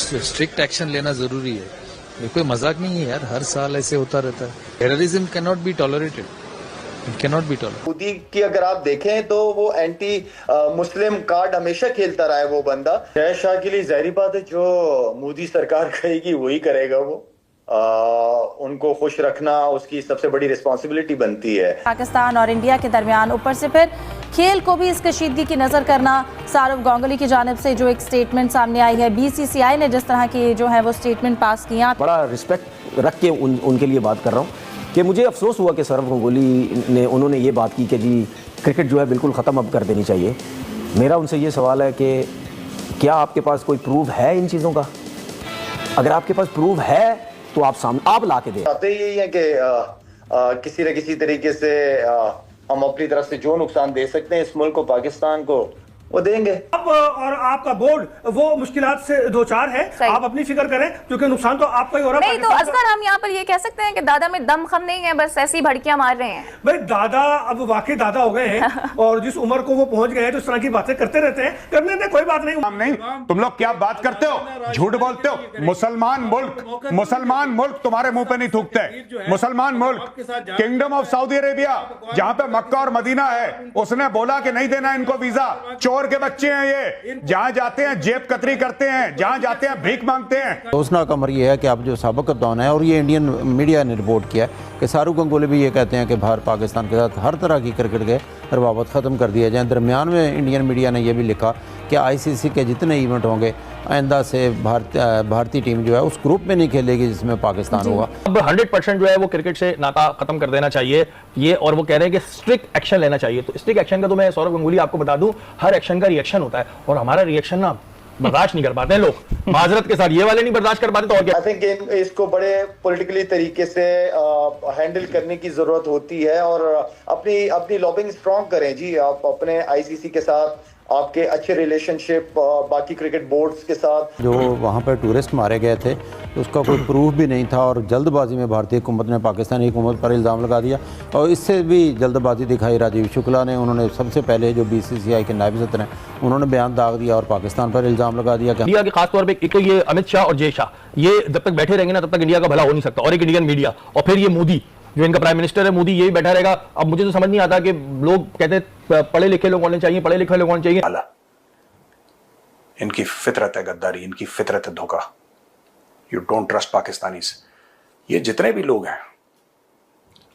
Strict action लेना जरूरी है। ये कोई मजाक नहीं है यार, हर साल ऐसे होता रहता है। Terrorism can not be tolerated, it can not be tolerated. Modi की अगर आप देखें तो वो एंटी मुस्लिम कार्ड हमेशा खेलता रहा है वो बंदा। जय शाह के लिए जाहिर बात है जो मोदी सरकार कहेगी वही करेगा वो। उनको खुश रखना उसकी सबसे बड़ी रिस्पॉन्सिबिलिटी बनती है। पाकिस्तान और इंडिया के दरमियान ऊपर से फिर खेल को भी इस कशीदगी की नजर करना। सौरव गांगुली की जानिब से जो एक स्टेटमेंट सामने आई है, बीसीसीआई ने जिस तरह की जो है वो स्टेटमेंट पास किया, बड़ा रिस्पेक्ट रख के उनके लिए बात कर रहा हूँ कि मुझे अफसोस हुआ कि सौरव गांगुली ने उन्होंने ये बात की कि जी क्रिकेट जो है बिल्कुल ख़त्म अब कर देनी चाहिए। मेरा उनसे ये सवाल है कि क्या आपके पास कोई प्रूफ है इन चीज़ों का? अगर आपके पास प्रूफ है तो आप ला के दें। बातें यही है कि किसी न किसी तरीके से हम अपनी तरफ से जो नुकसान दे सकते हैं इस मुल्क को, पाकिस्तान को, वो देंगे। अब और आपका बोर्ड वो मुश्किलात से दो चार है, आप अपनी फिक्र करें क्योंकि नुकसान तो आपका ही हो रहा है। नहीं तो असगर हम यहाँ पर ये कह सकते हैं कि दादा में दम खम नहीं है, बस ऐसी भड़कियां मार रहे हैं। भाई दादा अब वाकई दादा हो गए हैं और जिस उम्र को वो पहुंच गए हैं तो इस तरह की बातें करते रहते हैं, करने में कोई बात नहीं। तुम लोग क्या बात करते हो, झूठ बोलते हो। मुसलमान मुल्क तुम्हारे मुंह पे नहीं थूकते। मुसलमान मुल्क किंगडम ऑफ सऊदी अरेबिया जहां पे मक्का और मदीना है, उसने बोला कि नहीं देना इनको वीजा। चोर के बच्चे हैं ये, जहां जाते हैं जेब कतरी करते हैं, जहां जाते हैं भीख मांगते हैं। उसना का अमर ये है कि अब जो साबिक कप्तान है, और ये इंडियन मीडिया ने रिपोर्ट किया है कि सौरव गांगुली भी ये कहते हैं कि भारत पाकिस्तान के साथ हर तरह की क्रिकेट के रवाबत ख़त्म कर दिया जाए। दरमियान में इंडियन मीडिया ने यह भी लिखा कि आईसीसी के जितने इवेंट होंगे आइंदा से भारतीय टीम जो है उस ग्रुप में नहीं खेलेगी जिसमें पाकिस्तान होगा। अब 100% जो है वो क्रिकेट से नाता खत्म कर देना चाहिए ये, और वो कह रहे हैं कि स्ट्रिक्ट एक्शन लेना चाहिए। तो स्ट्रिक्ट एक्शन का तो मैं सौरव गांगुली आपको बता दूं, हर एक्शन का रिएक्शन होता है और हमारा रिएक्शन ना बर्दाश्त नहीं कर पाते हैं लोग, माजरत के साथ। ये वाले नहीं बर्दाश्त कर पाते तो और क्या। आई थिंक इसको बड़े पॉलिटिकली तरीके से हैंडल करने की जरूरत होती है और अपनी लॉबिंग स्ट्रॉन्ग करें जी। आप अपने आईसीसी के साथ आपके अच्छे रिलेशनशिप बाकी क्रिकेट बोर्ड्स के साथ। जो वहाँ पर टूरिस्ट मारे गए थे उसका कोई प्रूफ भी नहीं था और जल्दबाजी में भारतीय हुकूमत ने पाकिस्तानी हुकूमत पर इल्ज़ाम लगा दिया, और इससे भी जल्दबाजी दिखाई राजीव शुक्ला ने। उन्होंने सबसे पहले जो बीसीसीआई के नायब सदर हैं उन्होंने बयान दाग दिया और पाकिस्तान पर इल्ज़ाम लगा दिया। इंडिया के खासतौर पर एक तो ये अमित शाह और जय शाह, ये जब तक बैठे रहेंगे ना तब तक इंडिया का भला हो नहीं सकता। और एक इंडियन मीडिया, और फिर ये मोदी जो इनका प्राइम मिनिस्टर है, मोदी यही बैठा रहेगा। अब मुझे तो समझ नहीं आता कि लोग कहते हैं पढ़े लिखे लोग होने चाहिए, पढ़े लिखे लोग होने चाहिए। इनकी फितरत है गद्दारी, इनकी फितरत है धोखा। You don't trust Pakistanis. ये जितने भी लोग हैं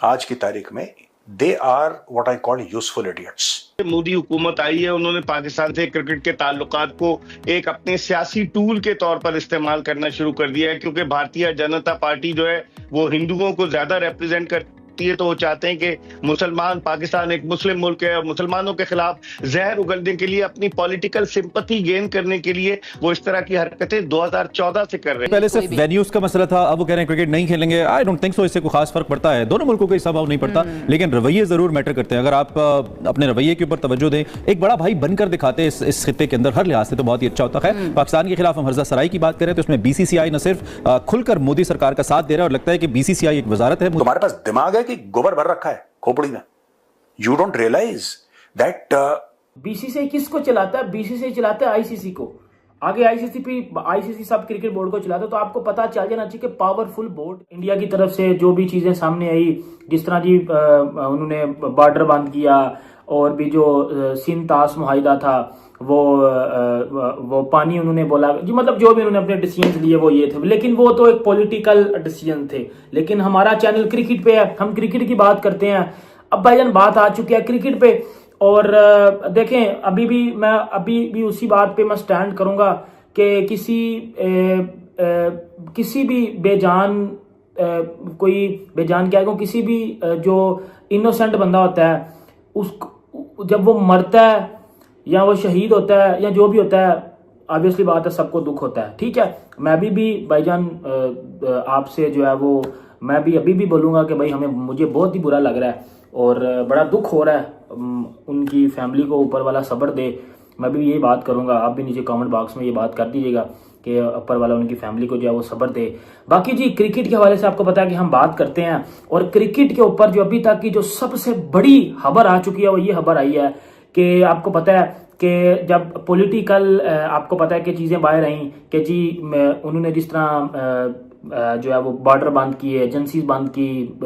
आज की तारीख में, they are what I call useful idiots. Modi हुकूमत आई है, उन्होंने पाकिस्तान से क्रिकेट के ताल्लुकात को एक अपने सियासी टूल के तौर पर इस्तेमाल करना शुरू कर दिया है, क्योंकि भारतीय जनता पार्टी जो है वो हिंदुओं को ज्यादा रिप्रेजेंट करती है। तो वो चाहते हैं कि मुसलमान, पाकिस्तान एक मुस्लिम मुल्क है और मुसलमानों के खिलाफ जहर उगलने के लिए, अपनी पॉलिटिकल सिंपैथी गेन करने के लिए वो इस तरह की हरकतें 2014 से कर रहे हैं। पहले सिर्फ वेन्यूज का मसला था, अब वो कह रहे हैं क्रिकेट नहीं खेलेंगे। आई डोंट थिंक सो, इससे कोई खास फर्क पड़ता है। दोनों मुल्कों को इसका भाव नहीं पड़ता, लेकिन रवैये जरूर मैटर करते हैं। अगर आप अपने रवैये के ऊपर तवज्जो दें, एक बड़ा भाई बनकर दिखाते हैं इस खित्ते के अंदर, हर लिहाज से तो बहुत ही अच्छा होता है। पाकिस्तान के खिलाफ हम हर्जा सराई की बात करें तो उसमें बीसीसीआई न सिर्फ खुलकर मोदी सरकार का साथ दे रहा है, और लगता है कि बीसीसीआई एक वजारत है। तुम्हारे पास दिमाग है कि गोबर भर रखा है खोपड़ी में? You don't realise that BCCI किसको चलाता है? बीसीसीआई चलाता है आईसीसी को। आगे आईसीसी सब क्रिकेट बोर्ड को चलाता है। तो आपको पता चल जाना चाहिए कि पावरफुल बोर्ड इंडिया की तरफ से जो भी चीजें सामने आई, जिस तरह जी उन्होंने बॉर्डर बंद किया, और भी जो सिंध तास मुआहिदा था वो पानी उन्होंने बोला जी, मतलब जो भी उन्होंने अपने डिसीजन लिए वो ये थे, लेकिन वो तो एक पॉलिटिकल डिसीजन थे। लेकिन हमारा चैनल क्रिकेट पे है, हम क्रिकेट की बात करते हैं। अब भाईजान बात आ चुकी है क्रिकेट पे, और देखें अभी भी उसी बात पे मैं स्टैंड करूंगा कि किसी भी बेजान कोई बेजान क्या है, किसी भी जो इनोसेंट बंदा होता है उसको जब वो मरता है या वो शहीद होता है या जो भी होता है, ऑब्वियसली बात है सबको दुख होता है। ठीक है, मैं भी भाईजान आपसे जो है वो मैं भी अभी भी बोलूँगा कि भाई मुझे बहुत ही बुरा लग रहा है और बड़ा दुख हो रहा है। उनकी फैमिली को ऊपर वाला सब्र दे। मैं भी यही बात करूँगा, आप भी नीचे कमेंट बॉक्स में ये बात कर दीजिएगा कि ऊपर वाला उनकी फैमिली को जो है वो सब्र दे। बाकी जी क्रिकेट के हवाले से आपको पता है कि हम बात करते हैं, और क्रिकेट के ऊपर जो अभी तक की जो सबसे बड़ी खबर आ चुकी है वो ये खबर आई है कि आपको पता है कि जब पॉलिटिकल आपको पता है कि चीज़ें बाहर आई कि जी उन्होंने जिस तरह जो है वो बॉर्डर बंद किए, एजेंसीज बंद की,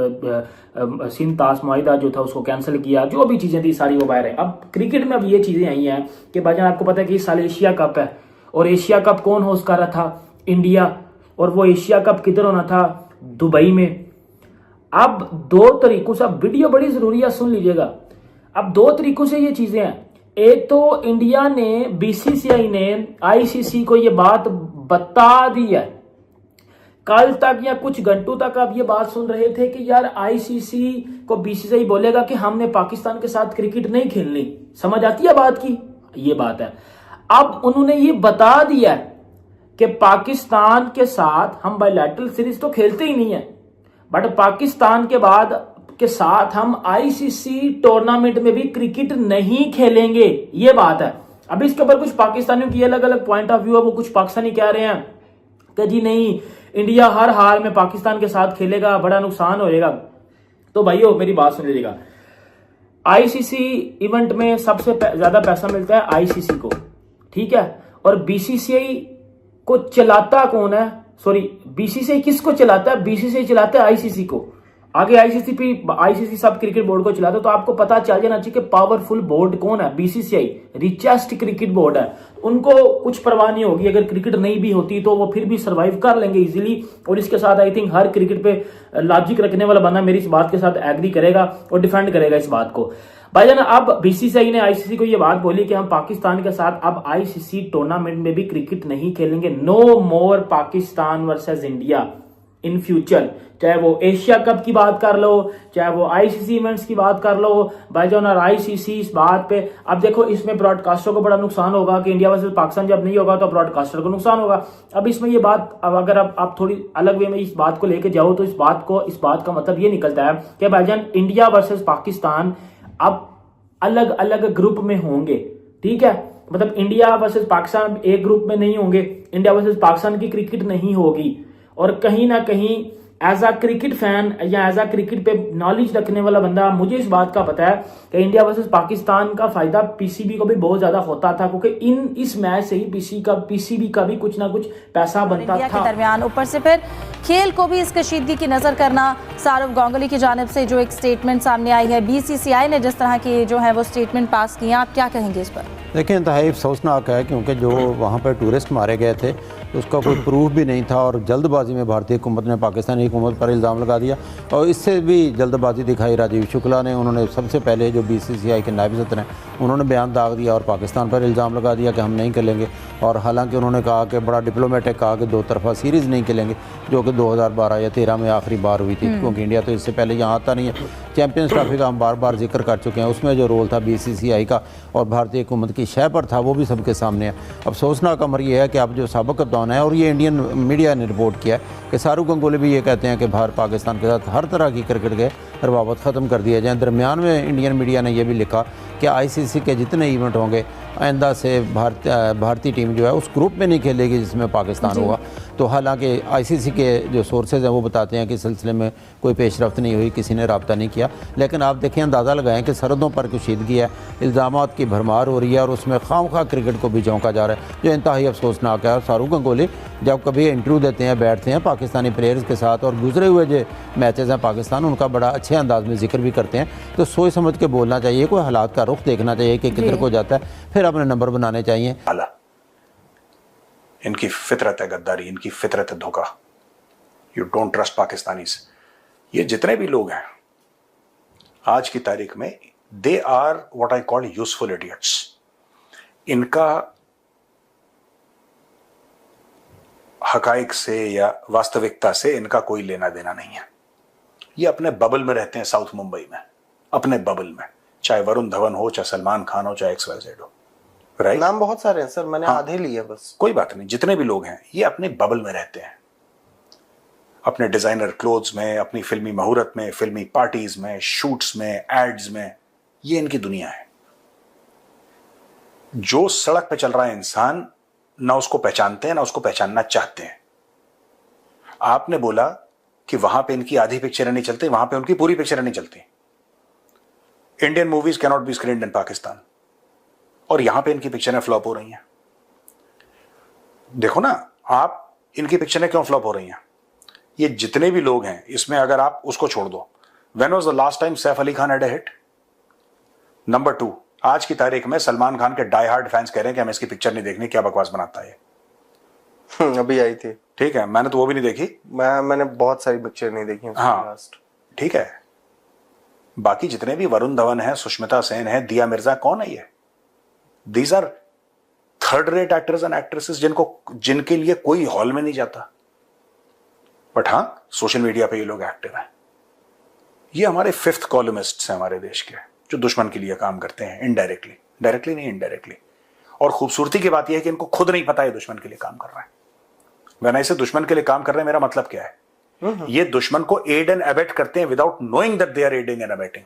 सिंध ताश मुआहिदा जो था उसको कैंसिल किया, जो भी चीज़ें थी सारी वो बाहर आई। अब क्रिकेट में अब ये चीज़ें आई हैं कि भाईजान आपको पता है कि इस साल एशिया कप है और एशिया कप कौन होस्ट कर रहा था? इंडिया। और वो एशिया कप किधर होना था? दुबई में। अब दो तरीकों से, अब वीडियो बड़ी जरूरी है, सुन लीजिएगा। अब दो तरीकों से ये चीजें हैं। एक तो इंडिया ने, बीसीसीआई ने आईसीसी को ये बात बता दी है। कल तक या कुछ घंटों तक आप ये बात सुन रहे थे कि यार आईसीसी को बीसीसीआई बोलेगा कि हमने पाकिस्तान के साथ क्रिकेट नहीं खेलनी। समझ आती है बात की? ये बात है। अब उन्होंने ये बता दिया कि पाकिस्तान के साथ हम बायलैटरल सीरीज तो खेलते ही नहीं है, बट पाकिस्तान के बाद के साथ हम आईसीसी टूर्नामेंट में भी क्रिकेट नहीं खेलेंगे। ये बात है। अब इसके ऊपर कुछ पाकिस्तानियों की अलग अलग पॉइंट ऑफ व्यू है। वो कुछ पाकिस्तानी कह रहे हैं कि जी नहीं, इंडिया हर हाल में पाकिस्तान के साथ खेलेगा, बड़ा नुकसान होएगा। तो भाइयों मेरी बात सुन लीजिएगा, आईसीसी इवेंट में सबसे ज्यादा पैसा मिलता है आईसीसी को, ठीक है। और बीसीसीआई को चलाता कौन है? सॉरी, बीसीसीआई किसको चलाता है? बीसीसीआई चलाता है आईसीसी को। आगे आईसीसी सब क्रिकेट बोर्ड को चलाता है। तो आपको पता चल जाना चाहिए कि पावरफुल बोर्ड कौन है? बीसीसीआई, रिचेस्ट क्रिकेट बोर्ड है। उनको कुछ परवाह नहीं होगी, अगर क्रिकेट नहीं भी होती तो वो फिर भी सर्वाइव कर लेंगे इजीली। और इसके साथ आई थिंक हर क्रिकेट पे लॉजिक रखने वाला बंदा मेरी इस बात के साथ एग्री करेगा और डिफेंड करेगा इस बात को। भाईजान अब बीसीसीआई ने आईसीसी को ये बात बोली कि हम पाकिस्तान के साथ अब आईसीसी टूर्नामेंट में भी क्रिकेट नहीं खेलेंगे। No more Pakistan versus India in future. चाहे वो एशिया कप की बात कर लो, चाहे वो आईसीसी इवेंट्स की बात कर लो भाईजान। और आईसीसी इस बात पे, अब देखो इसमें ब्रॉडकास्टर को बड़ा नुकसान होगा कि इंडिया वर्सेस पाकिस्तान जब नहीं होगा तो ब्रॉडकास्टर को नुकसान होगा। अब इसमें ये बात, अब अगर आप थोड़ी अलग वे में इस बात को लेके जाओ तो इस बात का मतलब ये निकलता है कि भाईजान इंडिया वर्सेस पाकिस्तान अब अलग अलग ग्रुप में होंगे, ठीक है। मतलब इंडिया वर्सेस पाकिस्तान एक ग्रुप में नहीं होंगे, इंडिया वर्सेस पाकिस्तान की क्रिकेट नहीं होगी। और कहीं ना कहीं एज अ क्रिकेट फैन या एज अ क्रिकेट पे नॉलेज रखने वाला बंदा, मुझे इस बात का पता है कि इंडिया वर्सेस पाकिस्तान का फायदा पीसीबी को भी बहुत ज्यादा होता था, क्योंकि इस मैच से ही पीसीबी का भी कुछ ना कुछ पैसा बनता था। के दरमियान ऊपर से फिर खेल को भी इस कशीदगी की नजर करना, सारव गांगुली की जानिब से जो एक स्टेटमेंट सामने आई है, बीसीसीआई ने जिस तरह की जो है वो स्टेटमेंट पास की है, आप क्या कहेंगे इस पर? देखिए, इंतहाई अफसोसनाक है क्योंकि जो वहाँ पर टूरिस्ट मारे गए थे उसका कोई प्रूफ भी नहीं था और जल्दबाजी में भारतीय हुकूमत ने पाकिस्तानी हुकूमत पर इल्ज़ाम लगा दिया। और इससे भी जल्दबाजी दिखाई राजीव शुक्ला ने। उन्होंने सबसे पहले जो बीसीसीआई के नायब सदर हैं उन्होंने बयान दाग दिया और पाकिस्तान पर इल्ज़ाम लगा दिया कि हम नहीं खेलेंगे। और हालांकि उन्होंने कहा कि बड़ा डिप्लोमेटिक कहा कि दो तरफा सीरीज़ नहीं खेलेंगे, जो कि 2012 या 13 में आखिरी बार हुई थी, क्योंकि इंडिया तो इससे पहले यहाँ आता नहीं है। चैंपियंस ट्रॉफी का हम बार बार जिक्र कर चुके हैं, उसमें जो रोल था बीसीसीआई का और भारतीय हुकूमत की शय पर था वो भी सबके सामने है। अफसोसनाक अमर ये है कि अब जो साबिक़ कप्तान है, और ये इंडियन मीडिया ने रिपोर्ट किया है कि शाहरुख गंगोली भी ये कहते हैं कि भारत पाकिस्तान के साथ हर तरह की क्रिकेट के रवाबत ख़त्म कर दिया जाए। दरमियान में इंडियन मीडिया ने यह भी लिखा कि आईसीसी के जितने इवेंट होंगे आइंदा से भारतीय टीम जो है उस ग्रुप में नहीं खेलेगी जिसमें पाकिस्तान होगा। तो हालांकि आईसीसी के जो सोर्सेज हैं वो बताते हैं कि इस सिलसिले में कोई पेशरफ्त नहीं हुई, किसी ने रब्ता नहीं किया। लेकिन आप देखें, अंदाज़ा लगाएं कि सरहदों पर कशीदगी है, इल्ज़ामात की भरमार हो रही है और उसमें खामखा क्रिकेट को भी झोंका जा रहा है, जो इंतहाई अफसोसनाक है। और शाहरुख गंगोली जब कभी इंटरव्यू देते हैं, बैठते हैं पाकिस्तानी प्लेयर्स के साथ और गुजरे हुए जो मैचेज़ हैं पाकिस्तान, उनका बड़ा अच्छे अंदाज में जिक्र भी करते हैं। तो सोच समझ के बोलना चाहिए, कोई हालात का रुख देखना चाहिए कि किधर को जाता है, फिर अपने नंबर बनाने चाहिए। इनकी फितरत है गद्दारी, इनकी फितरत है धोखा। You don't trust Pakistanis. ये जितने भी लोग हैं आज की तारीख में, they are what I call useful idiots. इनका हकाइक से या वास्तविकता से इनका कोई लेना देना नहीं है। ये अपने बबल में रहते हैं, साउथ मुंबई में, अपने बबल में, चाहे वरुण धवन हो, चाहे सलमान खान हो, चाहे XYZ हो। राइट, नाम बहुत सारे हैं सर, मैंने आधे लिए बस। कोई बात नहीं, जितने भी लोग हैं ये अपने बबल में रहते हैं, अपने डिजाइनर क्लोथ्स में, अपनी फिल्मी मुहूर्त में, फिल्मी पार्टीज में, शूट्स में, एड्स में। ये इनकी दुनिया है। जो सड़क पे चल रहा है इंसान, ना उसको पहचानते हैं ना उसको पहचानना चाहते हैं। आपने बोला कि वहां पे इनकी आधी पिक्चरें नहीं चलती, वहां पे उनकी पूरी पिक्चरें नहीं चलती। Indian movies cannot be screened in Pakistan. और यहां पे इनकी पिक्चरें फ्लॉप हो रही हैं। देखो ना आप, इनकी पिक्चरें क्यों फ्लॉप हो रही हैं? ये जितने भी लोग हैं इसमें अगर आप उसको छोड़ दो, when was the last time Saif Ali Khan had a hit? Number 2, आज की तारीख में सलमान खान के डाई हार्ड फैंस कह रहे हैं कि हमें इसकी पिक्चर नहीं देखनी, क्या बकवास बनाता है ये। अभी आई थी। ठीक है, मैंने तो वो भी नहीं देखी। मैंने बहुत सारी पिक्चर नहीं देखी हाँ लास्ट। ठीक है, बाकी जितने भी वरुण धवन है, सुष्मिता सेन है, दिया मिर्जा, कौन है ये? These are third rate actors and actresses जिनके लिए कोई हॉल में नहीं जाता, बट हाँ सोशल मीडिया पे ये लोग एक्टिव हैं। ये हमारे 5th कॉलमिस्ट्स हैं हमारे देश के, जो दुश्मन के लिए काम करते हैं इनडायरेक्टली, डायरेक्टली नहीं इनडायरेक्टली। और खूबसूरती की बात यह है कि इनको खुद नहीं पता है दुश्मन के लिए काम कर रहा है। मैंने इसे दुश्मन के लिए काम कर रहे हैं, मेरा मतलब क्या है? ये दुश्मन को एड एंड अबेट करते हैं without knowing that they are aiding and abetting.